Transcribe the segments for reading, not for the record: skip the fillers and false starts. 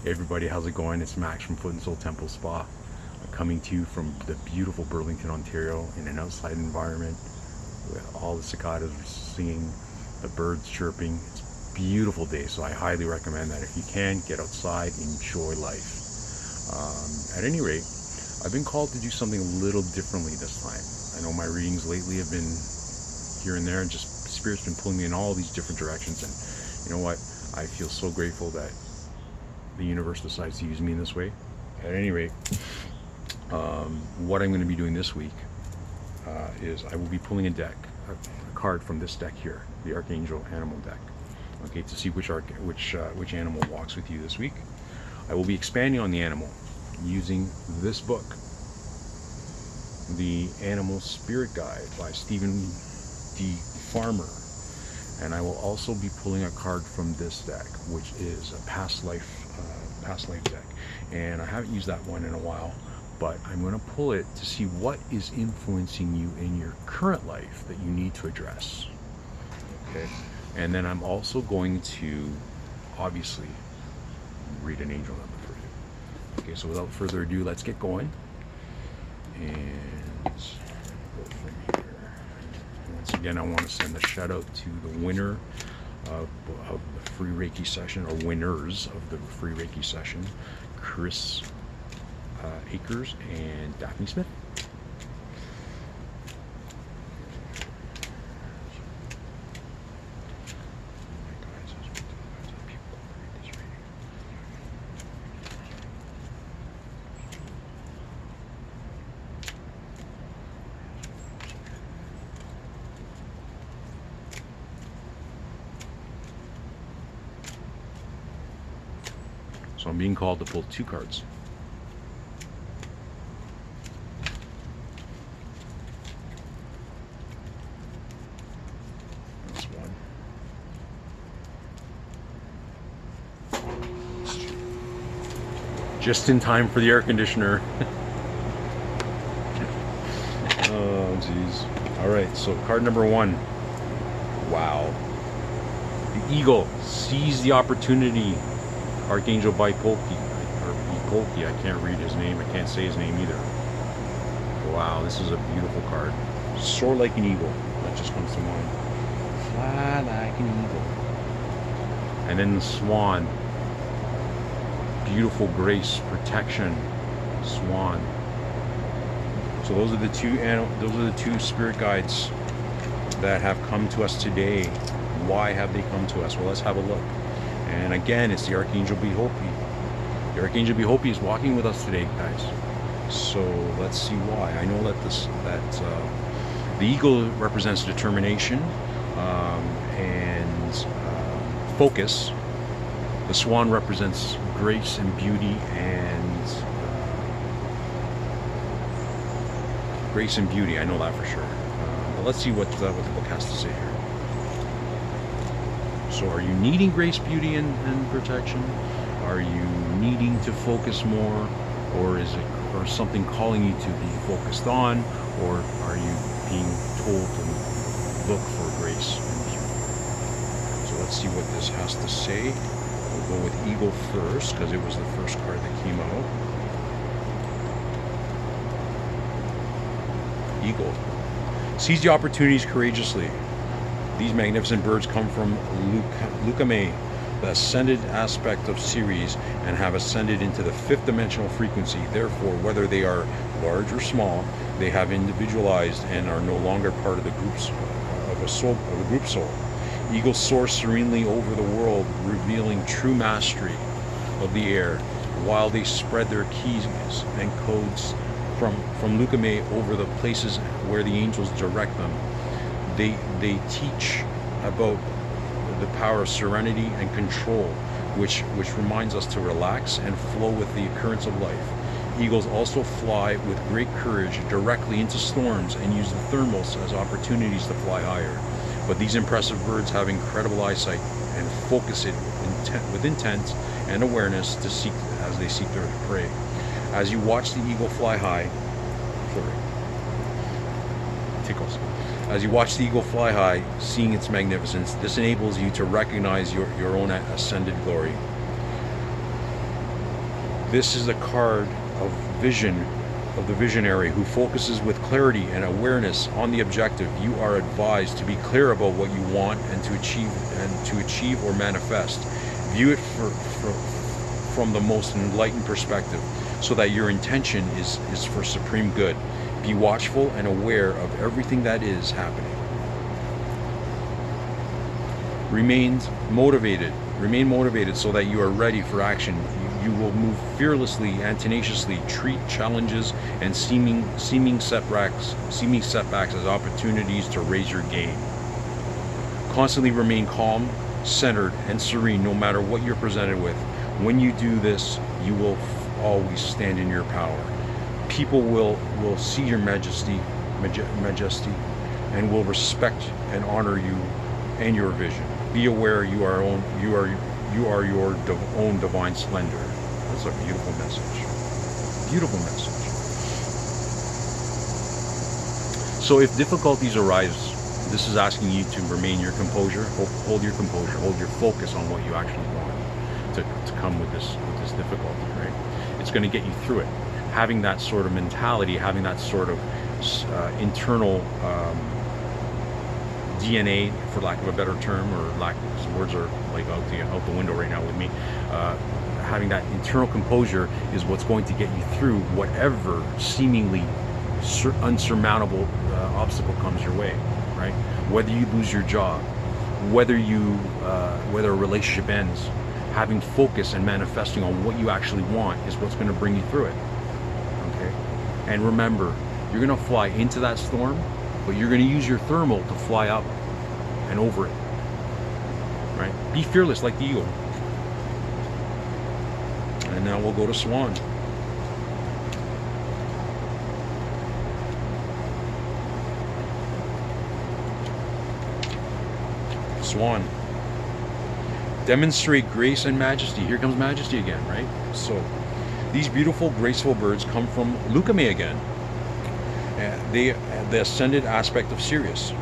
Hey everybody, how's it going? It's Max from Foot and Soul Temple Spa. I'm coming to you from the beautiful Burlington, Ontario, in an outside environment with all the cicadas singing, the birds chirping. It's a beautiful day, so I highly recommend that if you can, get outside, enjoy life. At any rate, I've been called to do something a little differently this time. I know my readings lately have been here and there, and just Spirit's been pulling me in all these different directions, and you know what? I feel so grateful that the universe decides to use me in this way. At any rate, what I'm going to be doing this week is I will be pulling a card from this deck here, the Archangel Animal deck, okay, to see which animal walks with you this week. I will be expanding on the animal using this book, The Animal Spirit Guide by Stephen D. Farmer. And I will also be pulling a card from this deck, which is a past life deck. And I haven't used that one in a while, but I'm going to pull it to see what is influencing you in your current life that you need to address. Okay. And then I'm also going to obviously read an angel number for you. Okay, so without further ado, let's get going. And go from here. Once again, I want to send a shout out to the winner of the free Reiki session, or winners of the free Reiki session, Chris Akers and Daphne Smith. So I'm being called to pull two cards. That's one. Just in time for the air conditioner. Oh, jeez. All right, so card number one. Wow. The eagle sees the opportunity. Archangel Bipolki, or Bipolki, I can't read his name, I can't say his name either. Wow, this is a beautiful card. Soar like an eagle, that just comes to mind. Fly like an eagle. And then the swan. Beautiful grace, protection, swan. So those are the two spirit guides that have come to us today. Why have they come to us? Well, let's have a look. And again, it's the Archangel Bihopi. The Archangel Bihopi is walking with us today, guys. So let's see why. I know that the eagle represents determination and focus. The swan represents grace and beauty I know that for sure. But let's see what the book has to say here. So are you needing grace, beauty, and protection? Are you needing to focus more? Or is it something calling you to be focused on? Or are you being told to look for grace and beauty? So let's see what this has to say. We'll go with Eagle first, because it was the first card that came out. Eagle sees the opportunities courageously. These magnificent birds come from Lukame, the ascended aspect of Ceres, and have ascended into the fifth dimensional frequency. Therefore, whether they are large or small, they have individualized and are no longer part of the groups of a group soul. Eagles soar serenely over the world, revealing true mastery of the air, while they spread their keys and codes from Lukame over the places where the angels direct them. They teach about the power of serenity and control, which reminds us to relax and flow with the occurrence of life. Eagles also fly with great courage directly into storms and use the thermals as opportunities to fly higher. But these impressive birds have incredible eyesight and focus it with intent and awareness as they seek their prey. As you watch the eagle fly high, tickles. As you watch the eagle fly high, seeing its magnificence, this enables you to recognize your own ascended glory. This is a card of vision, of the visionary who focuses with clarity and awareness on the objective. You are advised to be clear about what you want and to achieve or manifest. View it from the most enlightened perspective, so that your intention is for supreme good. Be watchful and aware of everything that is happening. Remain motivated so that you are ready for action. You will move fearlessly and tenaciously. Treat challenges and seeming setbacks as opportunities to raise your game. Constantly remain calm, centered, and serene no matter what you're presented with. When you do this, you will always stand in your power. People will see your majesty and will respect and honor you and your vision. Be aware you are your own divine splendor. That's a beautiful message. Beautiful message. So if difficulties arise, this is asking you to remain your composure, hold your composure, hold your focus on what you actually want to come with this difficulty, right? It's going to get you through it. Having that sort of mentality, having that sort of internal DNA, for lack of a better term, or words are like out the window right now with me. Having that internal composure is what's going to get you through whatever seemingly unsurmountable obstacle comes your way, right? Whether you lose your job, whether a relationship ends, having focus and manifesting on what you actually want is what's going to bring you through it. Okay? And remember, you're going to fly into that storm, but you're going to use your thermal to fly up and over it. Right? Be fearless like the eagle. And now we'll go to Swan. Swan. Demonstrate grace and majesty. Here comes majesty again, right? So these beautiful, graceful birds come from Lukame again. The ascended aspect of Sirius.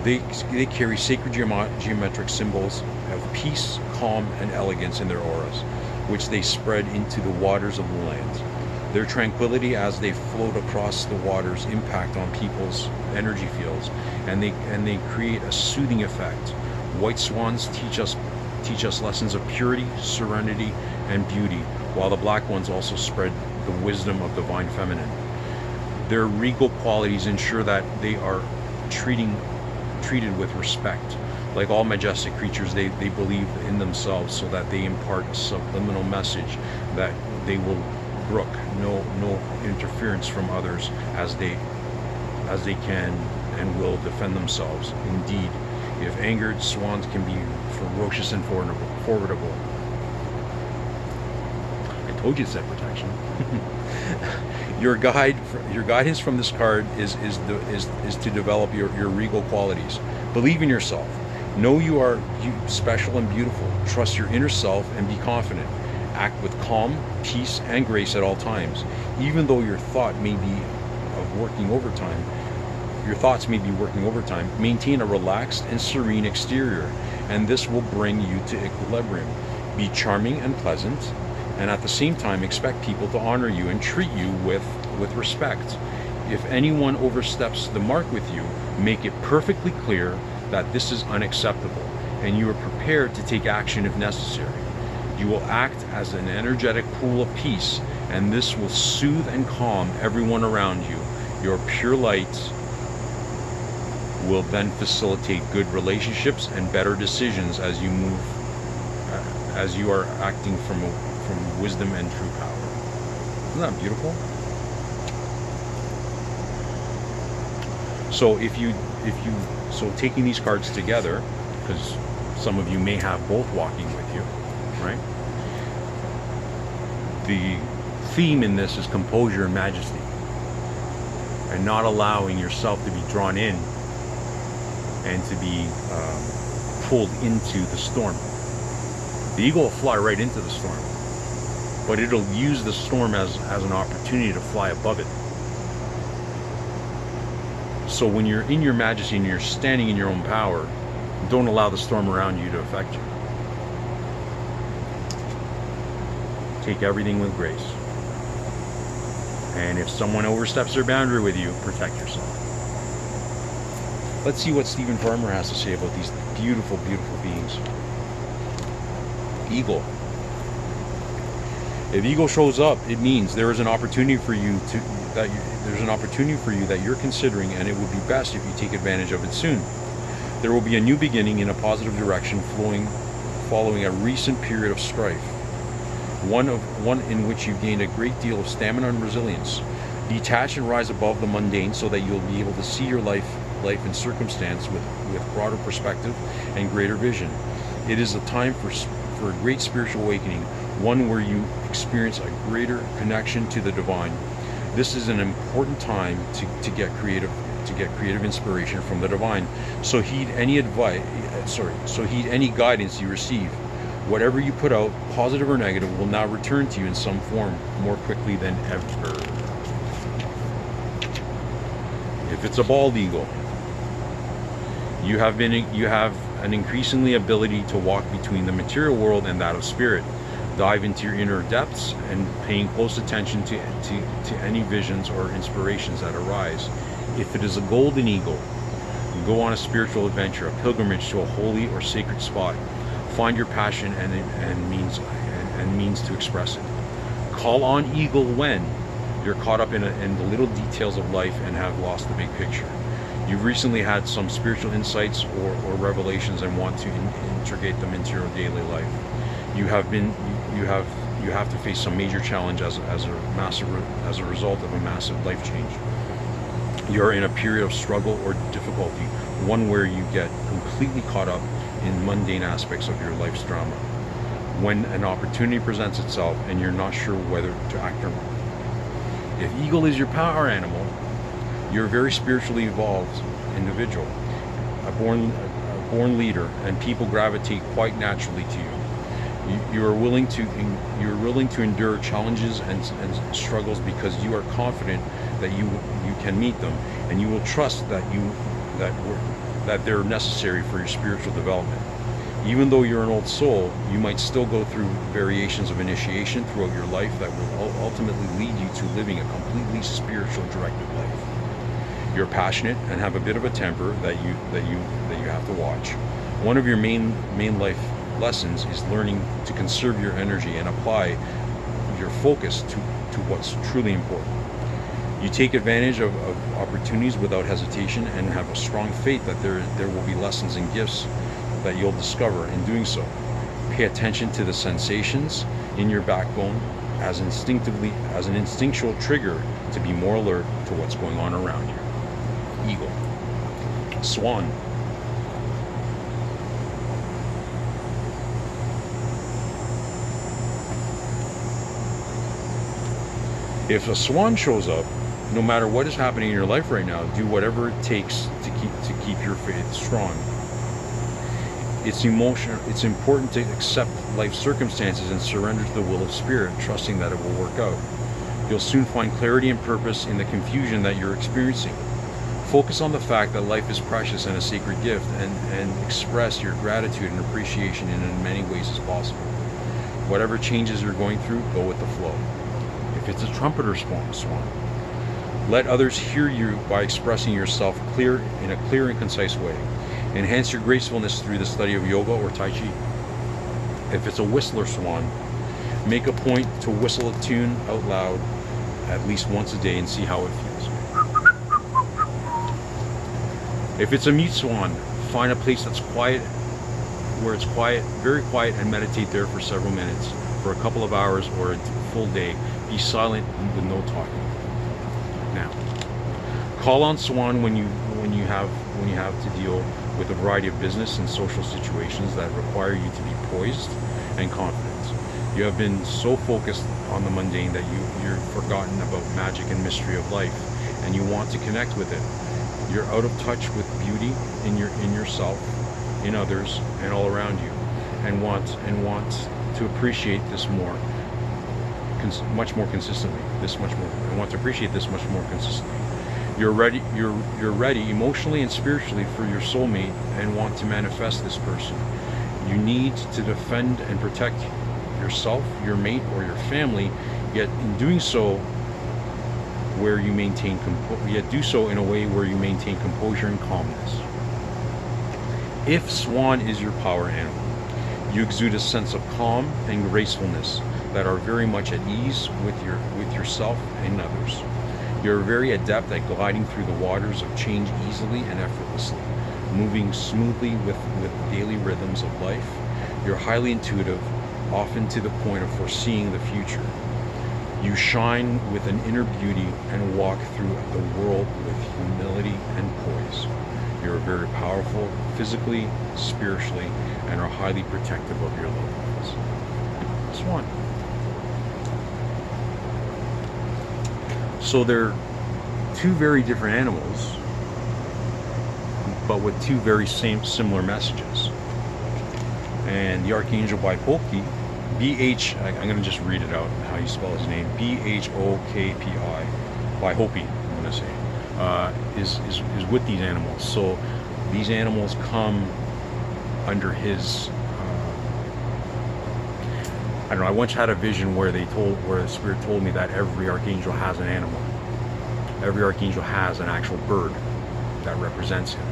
They carry sacred geometric symbols of peace, calm, and elegance in their auras, which they spread into the waters of the land. Their tranquility as they float across the waters impact on people's energy fields, and they create a soothing effect. White swans teach us lessons of purity, serenity, and beauty, while the black ones also spread the wisdom of divine feminine. Their regal qualities ensure that they are treated with respect. Like all majestic creatures, they believe in themselves, so that they impart a subliminal message that they will brook no interference from others, as they can and will defend themselves. Indeed, if angered, swans can be ferocious and formidable. I told you to set protection. Your guidance from this card is to develop your regal qualities. Believe in yourself. Know you are special and beautiful. Trust your inner self and be confident. Act with calm, peace, and grace at all times. Even though your thoughts may be working overtime, maintain a relaxed and serene exterior, and this will bring you to equilibrium. Be charming and pleasant, and at the same time expect people to honor you and treat you with respect. If anyone oversteps the mark with you, make it perfectly clear that this is unacceptable, and you are prepared to take action if necessary. You will act as an energetic pool of peace, and this will soothe and calm everyone around you. Your pure light will then facilitate good relationships and better decisions as you are acting from wisdom and true power. Isn't that beautiful? So so taking these cards together, because some of you may have both walking with you, right? The theme in this is composure and majesty, and not allowing yourself to be drawn in and to be pulled into the storm. The eagle will fly right into the storm, but it'll use the storm as an opportunity to fly above it. So when you're in your majesty and you're standing in your own power, don't allow the storm around you to affect you. Take everything with grace. And if someone oversteps their boundary with you, protect yourself. Let's see what Stephen Farmer has to say about these beautiful, beautiful beings. Eagle. If Eagle shows up, it means there is an opportunity for you that you're considering, and it would be best if you take advantage of it soon. There will be a new beginning in a positive direction following a recent period of strife. One in which you've gained a great deal of stamina and resilience. Detach and rise above the mundane so that you'll be able to see your life and circumstance with broader perspective and greater vision. It is a time for a great spiritual awakening, one where you experience a greater connection to the divine. This is an important time to get creative inspiration from the divine. So heed any guidance you receive. Whatever you put out, positive or negative, will now return to you in some form more quickly than ever. If it's a bald eagle, you have an increasingly ability to walk between the material world and that of spirit. Dive into your inner depths and paying close attention to any visions or inspirations that arise. If it is a golden eagle, go on a spiritual adventure, a pilgrimage to a holy or sacred spot. Find your passion and means to express it. Call on eagle when you're caught up in the little details of life and have lost the big picture. You've recently had some spiritual insights or revelations and want to integrate them into your daily life. You have to face some major challenge as a result of a massive life change. You're in a period of struggle or difficulty, one where you get completely caught up in mundane aspects of your life's drama. When an opportunity presents itself and you're not sure whether to act or not. If eagle is your power animal, you're a very spiritually evolved individual, a born leader, and people gravitate quite naturally to you. You're willing to endure challenges and struggles because you are confident that you can meet them, and you will trust that they're necessary for your spiritual development. Even though you're an old soul, you might still go through variations of initiation throughout your life that will ultimately lead you to living a completely spiritual directed life. You're passionate and have a bit of a temper that you have to watch. One of your main life lessons is learning to conserve your energy and apply your focus to what's truly important. You take advantage of opportunities without hesitation and have a strong faith that there will be lessons and gifts that you'll discover in doing so. Pay attention to the sensations in your backbone as an instinctual trigger to be more alert to what's going on around you. Eagle. Swan. If a swan shows up, no matter what is happening in your life right now, do whatever it takes to keep your faith strong. It's important to accept life circumstances and surrender to the will of spirit, trusting that it will work out. You'll soon find clarity and purpose in the confusion that you're experiencing. Focus on the fact that life is precious and a sacred gift, and express your gratitude and appreciation in as many ways as possible. Whatever changes you're going through, go with the flow. If it's a trumpeter swan, let others hear you by expressing yourself in a clear and concise way. Enhance your gracefulness through the study of yoga or Tai Chi. If it's a whistler swan, make a point to whistle a tune out loud at least once a day and see how it feels. If it's a mute swan, find a place that's quiet, where it's quiet, very quiet, and meditate there for several minutes, for a couple of hours or a full day. Be silent with no talking. Now, call on swan when you have to deal with a variety of business and social situations that require you to be poised and confident. You have been so focused on the mundane that you're forgotten about magic and mystery of life, and you want to connect with it. You're out of touch with beauty in yourself, in others, and all around you, and want to appreciate this much more consistently. I want to appreciate this much more consistently. You're ready emotionally and spiritually for your soulmate and want to manifest this person. You need to defend and protect yourself, your mate, or your family, yet in doing so, yet do so in a way where you maintain composure and calmness. If Swan is your power animal, you exude a sense of calm and gracefulness that are very much at ease with yourself and others. You're very adept at gliding through the waters of change easily and effortlessly, moving smoothly with daily rhythms of life. You're highly intuitive, often to the point of foreseeing the future. You shine with an inner beauty and walk through the world with humility and poise. You're very powerful physically, spiritually, and are highly protective of your loved ones. Swan. So they're two very different animals, but with two very similar messages. And the Archangel Bhokpi, I'm going to just read it out, how you spell his name, Bhokpi, Bhokpi, I'm going to say, is with these animals. So these animals come under his, I don't know, I once had a vision where the Spirit told me that every Archangel has an animal. Every Archangel has an actual bird that represents him.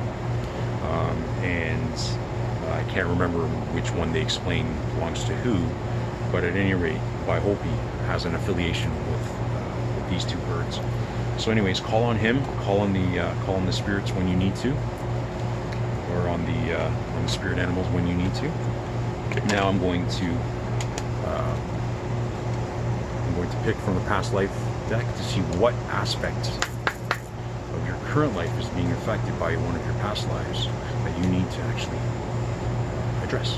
And I can't remember which one they explain belongs to who, but at any rate, Bhokpi has an affiliation with these two birds. So anyways, call on him, call on the spirits when you need to, or on the spirit animals when you need to. Now I'm going to pick from the past life deck to see what aspect of your current life is being affected by one of your past lives that you need to actually address.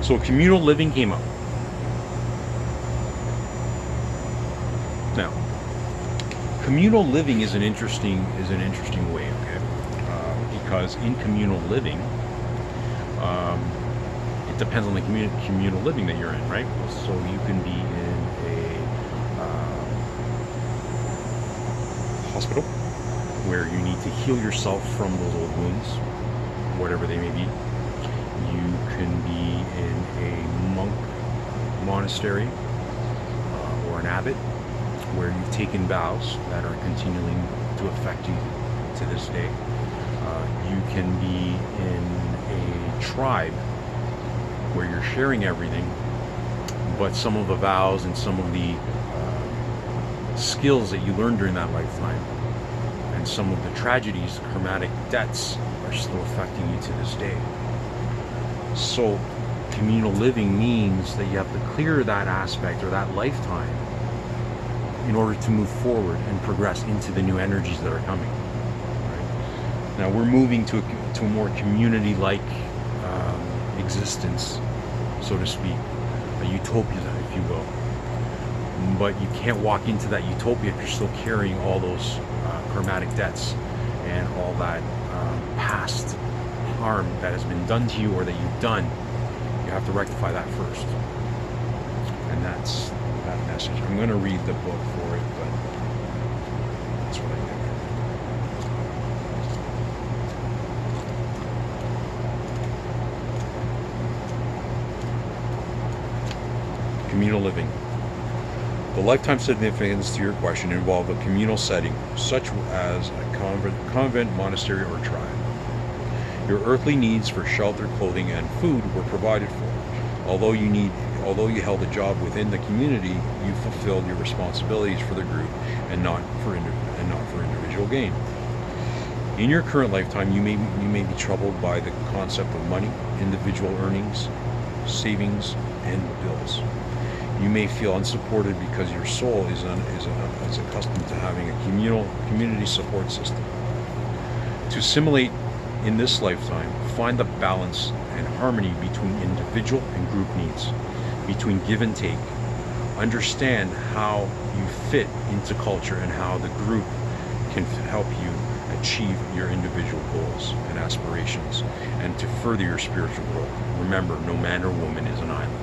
So communal living came up. Now, communal living is an interesting way, okay? Because in communal living, it depends on the communal living that you're in, right? So you can be in a hospital where you need to heal yourself from those old wounds, whatever they may be. You can be in a monk monastery or an abbot where you've taken vows that are continuing to affect you to this day. You can be in a tribe where you're sharing everything, but some of the vows and some of the skills that you learned during that lifetime and some of the tragedies, karmatic debts, are still affecting you to this day. So communal living means that you have to clear that aspect or that lifetime in order to move forward and progress into the new energies that are coming. Right? Now we're moving to a more community-like existence, so to speak, a utopia, if you will. But you can't walk into that utopia if you're still carrying all those karmatic debts and all that past harm that has been done to you or that you've done. You have to rectify that first. And that's that message. I'm going to read the book for it, but that's what I did. Communal living. The lifetime significance to your question involved a communal setting, such as a convent, monastery, or tribe. Your earthly needs for shelter, clothing, and food were provided for. Although you held a job within the community, you fulfilled your responsibilities for the group and not for individual gain. In your current lifetime, you may be troubled by the concept of money, individual earnings, savings, and bills. You may feel unsupported because your soul is accustomed to having a community support system. To assimilate in this lifetime, find the balance and harmony between individual and group needs, between give and take. Understand how you fit into culture and how the group can help you achieve your individual goals and aspirations and to further your spiritual growth. Remember, no man or woman is an island.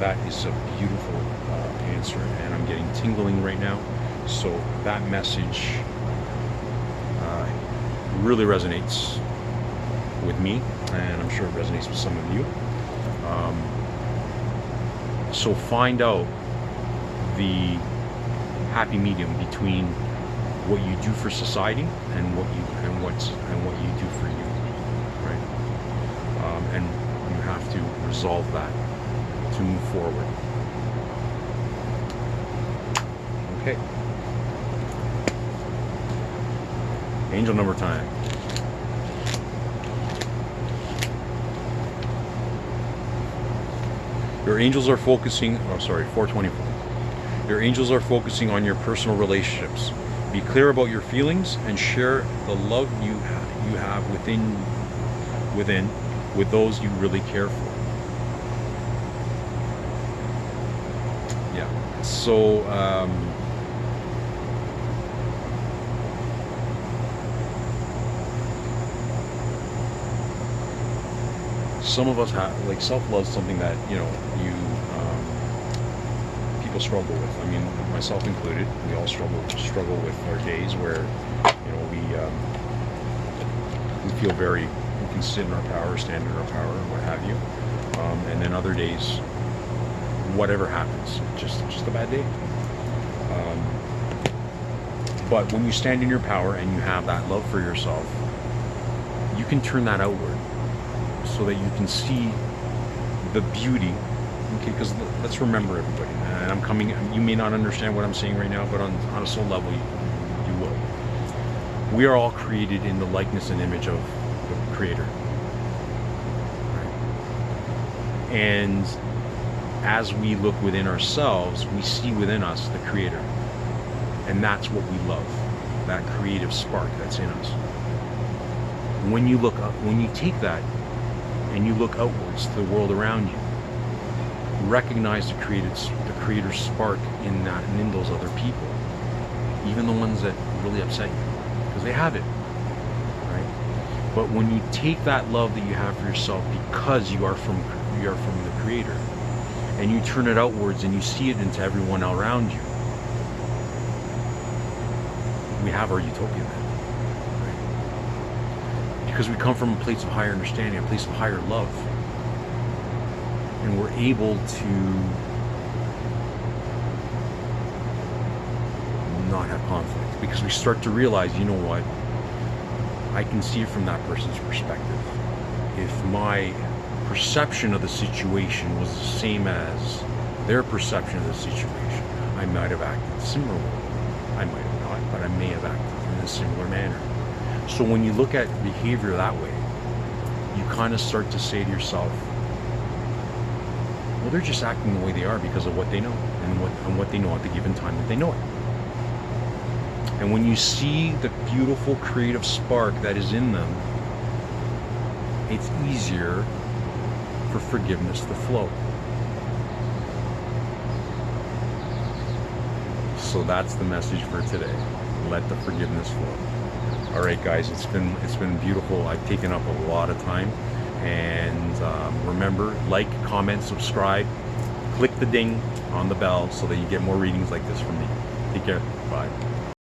That is a beautiful answer, and I'm getting tingling right now. So that message really resonates with me, and I'm sure it resonates with some of you. So find out the happy medium between what you do for society and what you do for you, right? And you have to resolve that to move forward. Okay. Angel number time. Your angels are focusing, 424. Your angels are focusing on your personal relationships. Be clear about your feelings and share the love you have within with those you really care for. Yeah. So some of us have, like, self-love is something that people struggle with. I mean, myself included. We all struggle with our days where we feel we can sit in our power, stand in our power, or what have you. And then other days, whatever happens, just a bad day. But when you stand in your power and you have that love for yourself, you can turn that outward so that you can see the beauty. Okay, because let's remember, everybody, and you may not understand what I'm saying right now, but on a soul level, you will. We are all created in the likeness and image of the Creator. Right? And as we look within ourselves, we see within us the Creator. And that's what we love, that creative spark that's in us. When you look up, when you take that and you look outwards to the world around you, recognize the creator's spark in that and in those other people, even the ones that really upset you, because they have it, right? But when you take that love that you have for yourself, because you are from the Creator, and you turn it outwards and you see it into everyone around you, we have our utopia then, right? Because we come from a place of higher understanding, a place of higher love. And we're able to not have conflict, because we start to realize, you know what, I can see it from that person's perspective. If my perception of the situation was the same as their perception of the situation, I might have acted similarly. I might have not, but I may have acted in a similar manner. So when you look at behavior that way, you kind of start to say to yourself, well, they're just acting the way they are because of what they know and what they know at the given time that they know it. And when you see the beautiful creative spark that is in them, it's easier for forgiveness to flow. So that's the message for today. Let the forgiveness flow. All right, guys, it's been beautiful. I've taken up a lot of time. And remember, like, comment, subscribe, click the ding on the bell so that you get more readings like this from me. Take care. Bye.